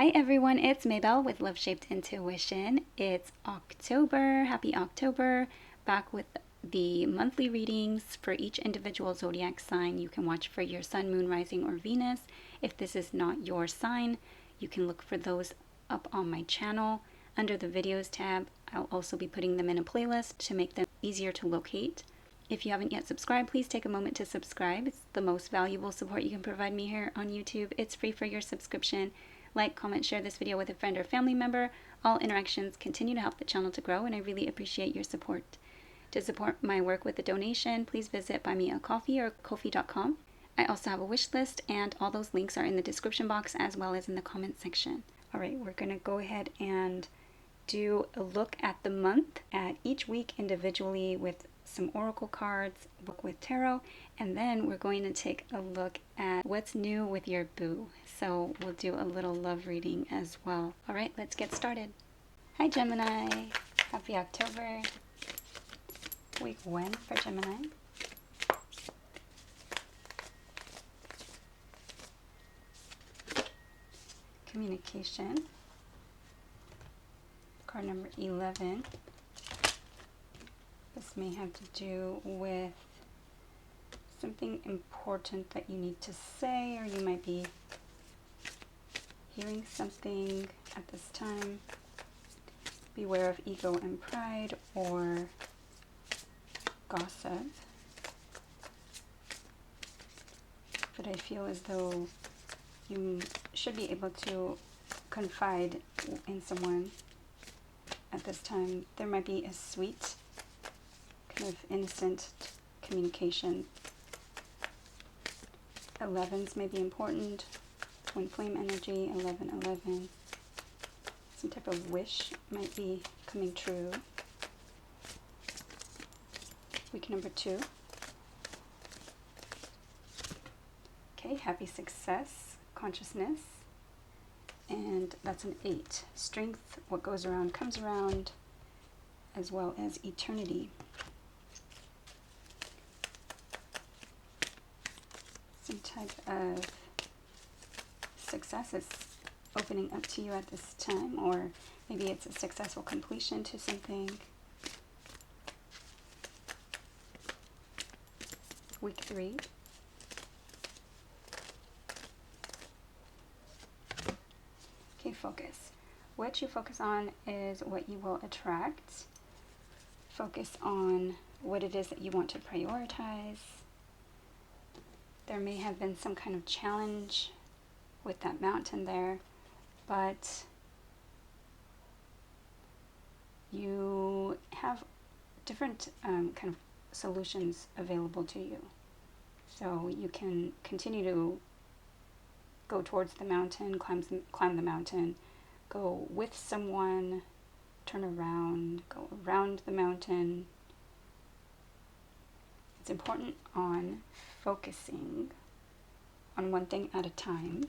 Hi everyone, it's Maybelle with Love Shaped Intuition. It's October, happy October, back with the monthly readings for each individual zodiac sign. You can watch for your sun, moon, rising, or Venus. If this is not your sign, you can look for those up on my channel. Under the videos tab, I'll also be putting them in a playlist to make them easier to locate. If you haven't yet subscribed, please take a moment to subscribe. It's the most valuable support you can provide me here on YouTube. It's free for your subscription. Like, comment, share this video with a friend or family member. All interactions continue to help the channel to grow, and I really appreciate your support. To support my work with a donation, please visit buymeacoffee or ko-fi.com. I also have a wish list, and all those links are in the description box as well as in the comment section. Alright, we're going to go ahead and do a look at the month, at each week individually with some oracle cards, book with tarot, and then we're going to take a look at what's new with your boo. So we'll do a little love reading as well. All right, let's get started. Hi Gemini, happy October. Week 1 for Gemini. Communication. Card number 11. This may have to do with something important that you need to say, or you might be hearing something at this time. Beware of ego and pride or gossip. But I feel as though you should be able to confide in someone at this time. There might be a sweet, kind of innocent communication. 11s may be important. Twin flame energy, 1111. Some type of wish might be coming true. Week number 2. Okay, happy success, consciousness. And that's an 8. Strength, what goes around comes around, as well as eternity. Some type of success is opening up to you at this time, or maybe it's a successful completion to something. Week 3. Okay, focus. What you focus on is what you will attract. Focus on what it is that you want to prioritize. There may have been some kind of challenge with that mountain there, but you have different kind of solutions available to you. So you can continue to go towards the mountain, climb the mountain, go with someone, turn around, go around the mountain. It's important on focusing on one thing at a time.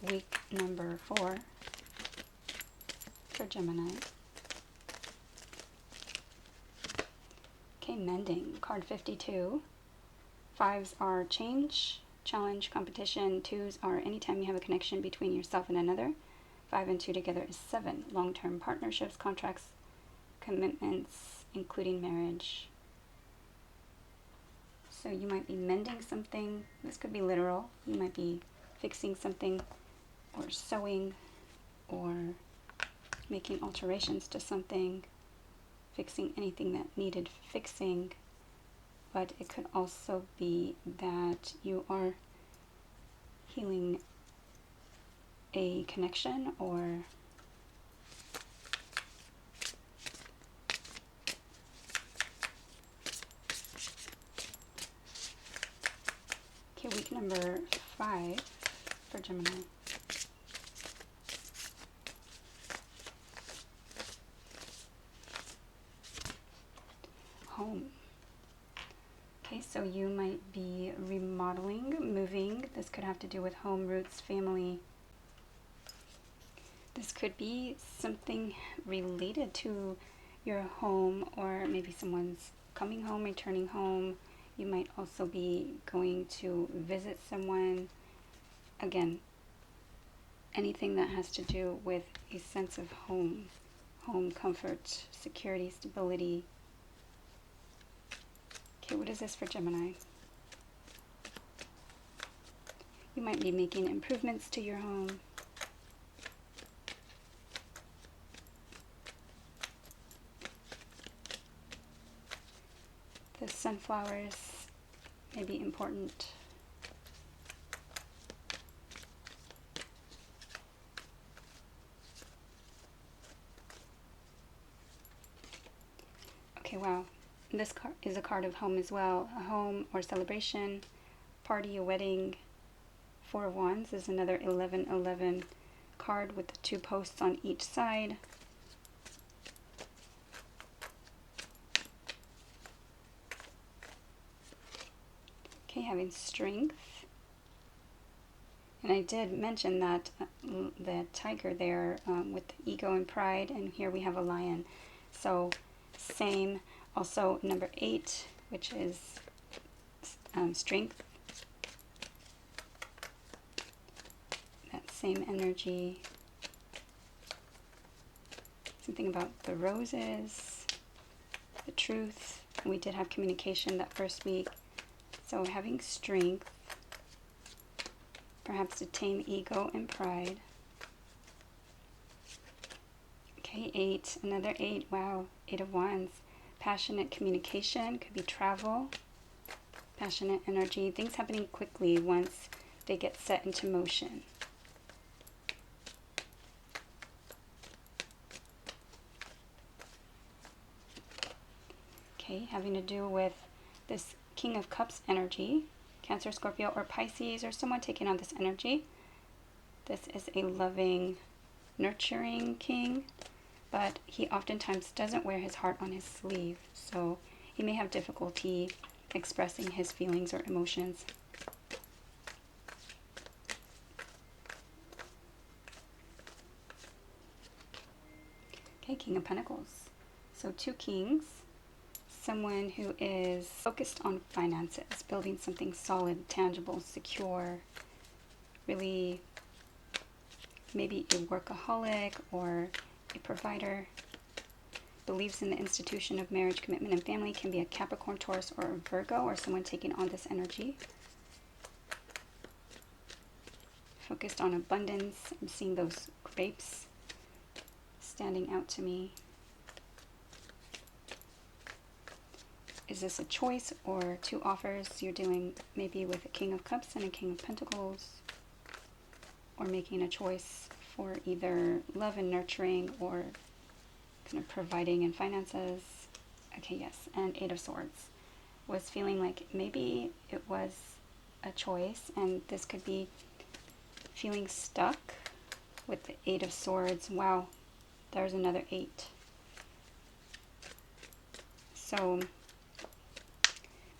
Week number 4 for Gemini. Okay, mending. Card 52. 5s are change, challenge, competition. 2s are anytime you have a connection between yourself and another. 5 and 2 together is 7. Long-term partnerships, contracts, commitments, including marriage. So you might be mending something. This could be literal. You might be fixing something, or sewing, or making alterations to something, fixing anything that needed fixing. But it could also be that you are healing a connection, or okay, week number 5 for Gemini. Home. Okay, so you might be remodeling, moving. This could have to do with home, roots, family. This could be something related to your home, or maybe someone's coming home, returning home. You might also be going to visit someone. Again, anything that has to do with a sense of home, home comfort, security, stability. Okay, what is this for Gemini? You might be making improvements to your home. The sunflowers may be important. Okay, wow. This card is a card of home as well. A home or celebration, party, a wedding. Four of Wands is another 1111 card with the 2 posts on each side. Okay, having strength. And I did mention that the tiger there with the ego and pride, and here we have a lion. So same. Also number 8, which is strength. That same energy. Something about the roses, the truth. And we did have communication that first week. So having strength, perhaps to tame ego and pride. Okay, 8, another 8, wow, 8 of Wands. Passionate communication, could be travel, passionate energy, things happening quickly once they get set into motion. Okay, having to do with this King of Cups energy, Cancer, Scorpio, or Pisces, or someone taking on this energy. This is a loving, nurturing king, but he oftentimes doesn't wear his heart on his sleeve, so he may have difficulty expressing his feelings or emotions. Okay, King of Pentacles. So 2 kings. Someone who is focused on finances, building something solid, tangible, secure, really maybe a workaholic or a provider, believes in the institution of marriage, commitment, and family, can be a Capricorn, Taurus, or a Virgo, or someone taking on this energy. Focused on abundance. I'm seeing those grapes standing out to me. Is this a choice or 2 offers? You're dealing maybe with a King of Cups and a King of Pentacles, or making a choice for either love and nurturing or kind of providing in finances. Okay, yes, and 8 of Swords. Was feeling like maybe it was a choice, and this could be feeling stuck with the 8 of Swords. Wow, there's another 8. So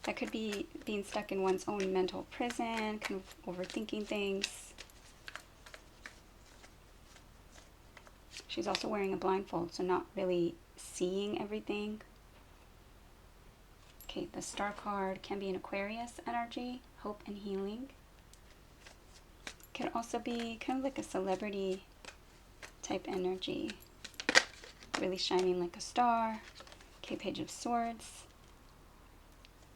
that could be being stuck in one's own mental prison, kind of overthinking things. She's also wearing a blindfold, so not really seeing everything. Okay, the Star card can be an Aquarius energy, hope and healing. Could also be kind of like a celebrity type energy, really shining like a star. Okay, Page of Swords.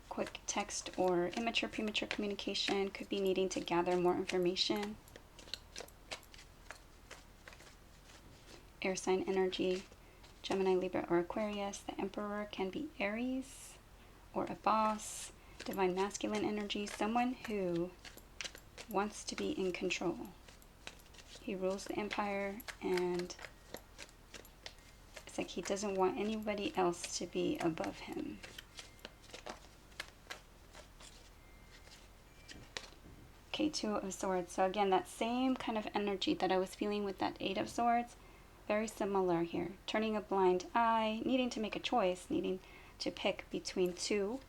Quick text or immature, premature communication, could be needing to gather more information. Air sign energy, Gemini, Libra, or Aquarius. The Emperor can be Aries or a boss. Divine masculine energy, someone who wants to be in control. He rules the empire, and it's like he doesn't want anybody else to be above him. Okay, 2 of Swords. So again, that same kind of energy that I was feeling with that 8 of Swords, very similar here. Turning a blind eye, needing to make a choice, needing to pick between 2,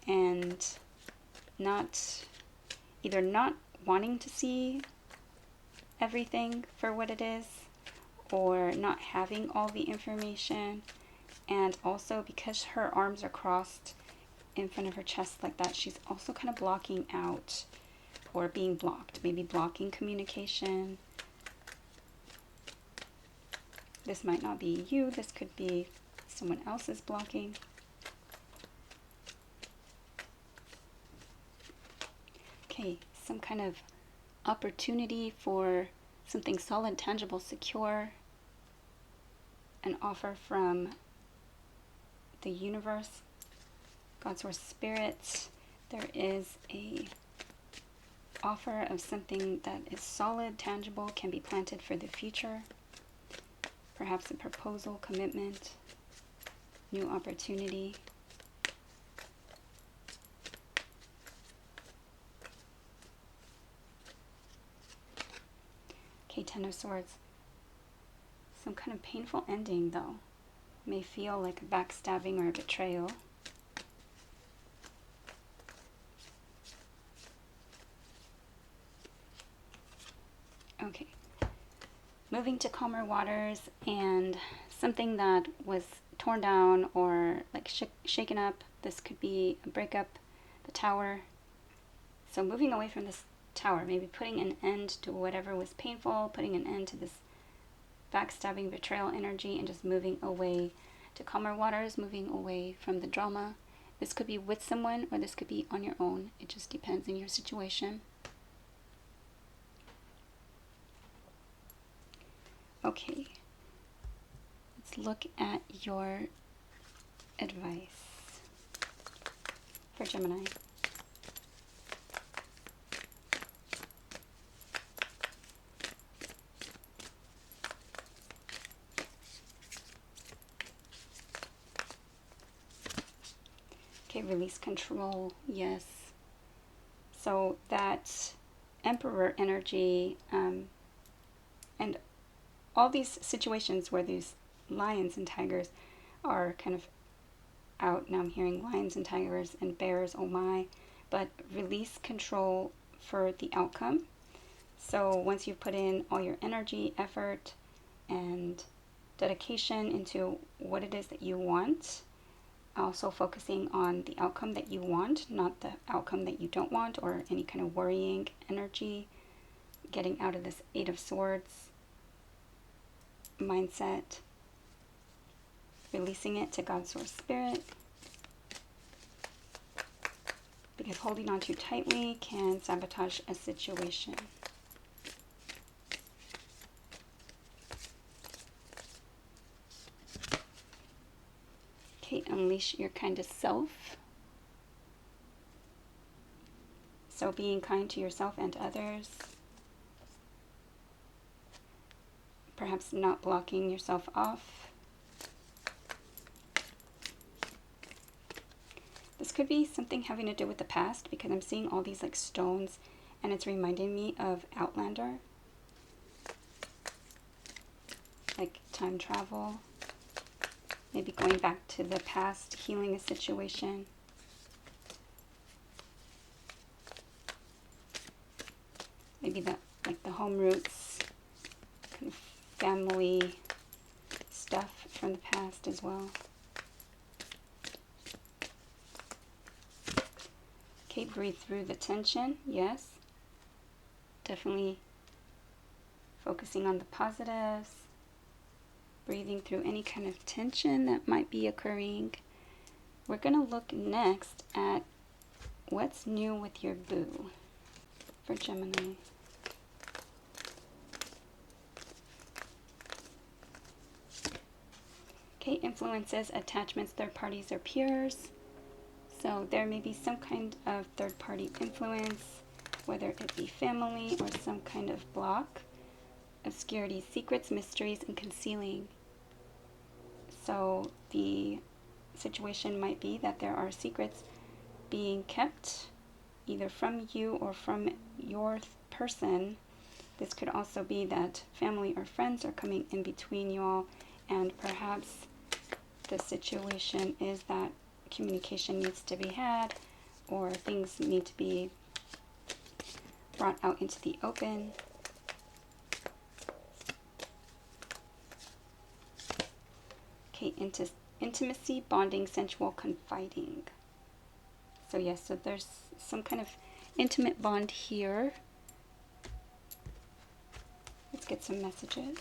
and either not wanting to see everything for what it is, or not having all the information, and also because her arms are crossed in front of her chest like that, she's also kind of blocking out or being blocked, maybe blocking communication. This might not be you, this could be someone else's blocking. Okay, some kind of opportunity for something solid, tangible, secure, an offer from the universe, God, source, spirit. There is a offer of something that is solid, tangible, can be planted for the future. Perhaps a proposal, commitment, new opportunity. Okay, Ten of Swords. Some kind of painful ending, though. May feel like a backstabbing or a betrayal. Okay. Moving to calmer waters, and something that was torn down or like shaken up. This could be a breakup, the tower. So moving away from this tower, maybe putting an end to whatever was painful, putting an end to this backstabbing, betrayal energy, and just moving away to calmer waters, moving away from the drama. This could be with someone or this could be on your own. It just depends on your situation. Okay, let's look at your advice for Gemini. Okay, release control, yes. So that Emperor energy, and all these situations where these lions and tigers are kind of out. Now I'm hearing lions and tigers and bears, oh my. But release control for the outcome. So once you've put in all your energy, effort, and dedication into what it is that you want, also focusing on the outcome that you want, not the outcome that you don't want, or any kind of worrying energy, getting out of this Eight of Swords mindset, releasing it to God, source, spirit, because holding on too tightly can sabotage a situation. Okay, unleash your kind of self. So being kind to yourself and others. Perhaps not blocking yourself off. This could be something having to do with the past, because I'm seeing all these like stones and it's reminding me of Outlander. Like time travel. Maybe going back to the past, healing a situation. Maybe that, like the home roots, kind of family stuff from the past as well. Okay, breathe through the tension, yes. Definitely focusing on the positives. Breathing through any kind of tension that might be occurring. We're going to look next at what's new with your boo for Gemini. Okay, influences, attachments, third parties, or peers. So there may be some kind of third party influence, whether it be family or some kind of block. Obscurity, secrets, mysteries, and concealing. So the situation might be that there are secrets being kept either from you or from your person. This could also be that family or friends are coming in between you all, and perhaps the situation is that communication needs to be had, or things need to be brought out into the open. Okay, intimacy, bonding, sensual, confiding. So yes, so there's some kind of intimate bond here. Let's get some messages.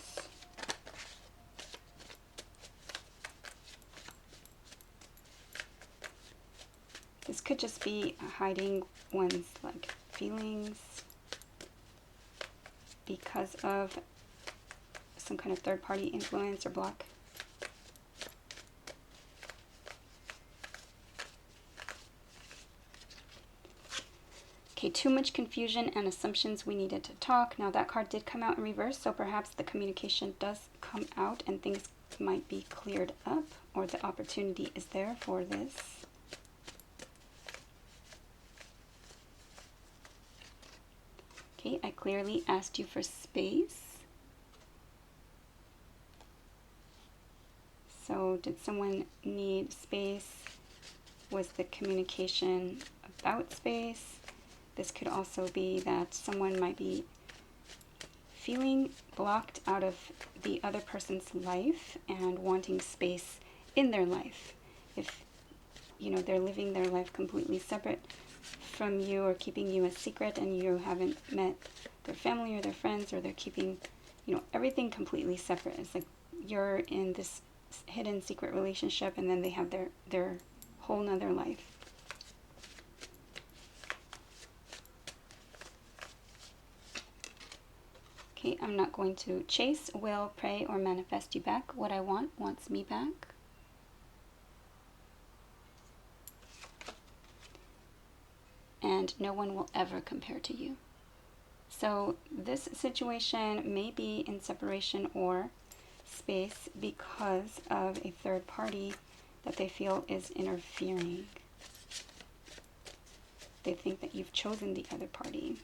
This could just be hiding one's like feelings because of some kind of third-party influence or block. Okay, too much confusion and assumptions, we needed to talk. Now that card did come out in reverse, so perhaps the communication does come out and things might be cleared up, or the opportunity is there for this. Okay, I clearly asked you for space. So did someone need space? Was the communication about space? This could also be that someone might be feeling blocked out of the other person's life and wanting space in their life. If, you know, they're living their life completely separate from you or keeping you a secret and you haven't met their family or their friends, or they're keeping, you know, everything completely separate. It's like you're in this hidden secret relationship and then they have their whole nother life. Okay, I'm not going to chase, will, pray, or manifest you back. What I want wants me back. And no one will ever compare to you. So this situation may be in separation or space because of a third party that they feel is interfering. They think that you've chosen the other party,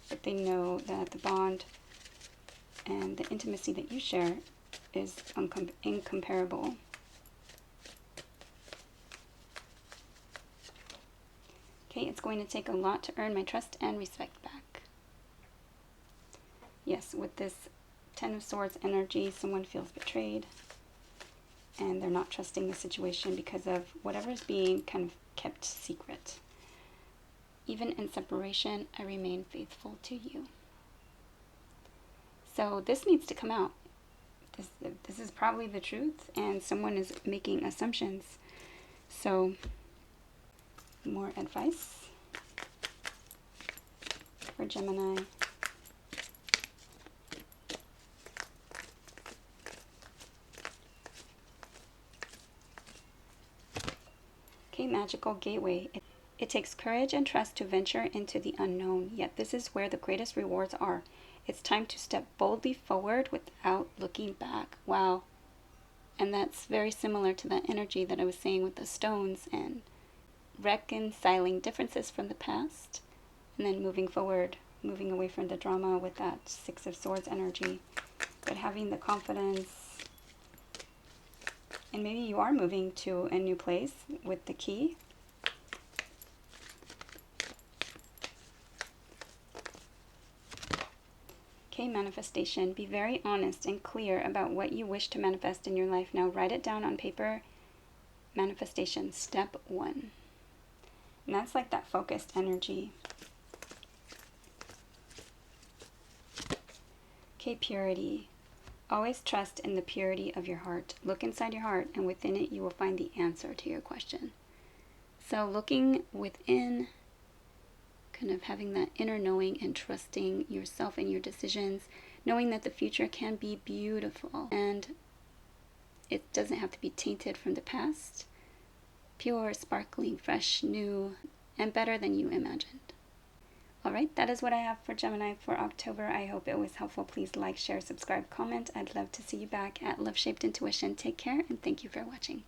but they know that the bond and the intimacy that you share is incomparable. Okay, it's going to take a lot to earn my trust and respect back. Yes, with this Ten of Swords energy, someone feels betrayed and they're not trusting the situation because of whatever is being kind of kept secret. Even in separation, I remain faithful to you. So this needs to come out. This is probably the truth, and someone is making assumptions. So, more advice for Gemini. Okay, magical gateway. It takes courage and trust to venture into the unknown, yet this is where the greatest rewards are. It's time to step boldly forward without looking back. Wow. And that's very similar to that energy that I was saying with the stones and reconciling differences from the past and then moving forward, moving away from the drama with that Six of Swords energy. But having the confidence, and maybe you are moving to a new place with the key. Okay, manifestation. Be very honest and clear about what you wish to manifest in your life. Now write it down on paper. Manifestation, step 1. And that's like that focused energy. Okay, purity. Always trust in the purity of your heart. Look inside your heart, and within it you will find the answer to your question. So looking within, kind of having that inner knowing and trusting yourself and your decisions, knowing that the future can be beautiful and it doesn't have to be tainted from the past. Pure, sparkling, fresh, new, and better than you imagined. Alright, that is what I have for Gemini for October. I hope it was helpful. Please like, share, subscribe, comment. I'd love to see you back at Love Shaped Intuition. Take care, and thank you for watching.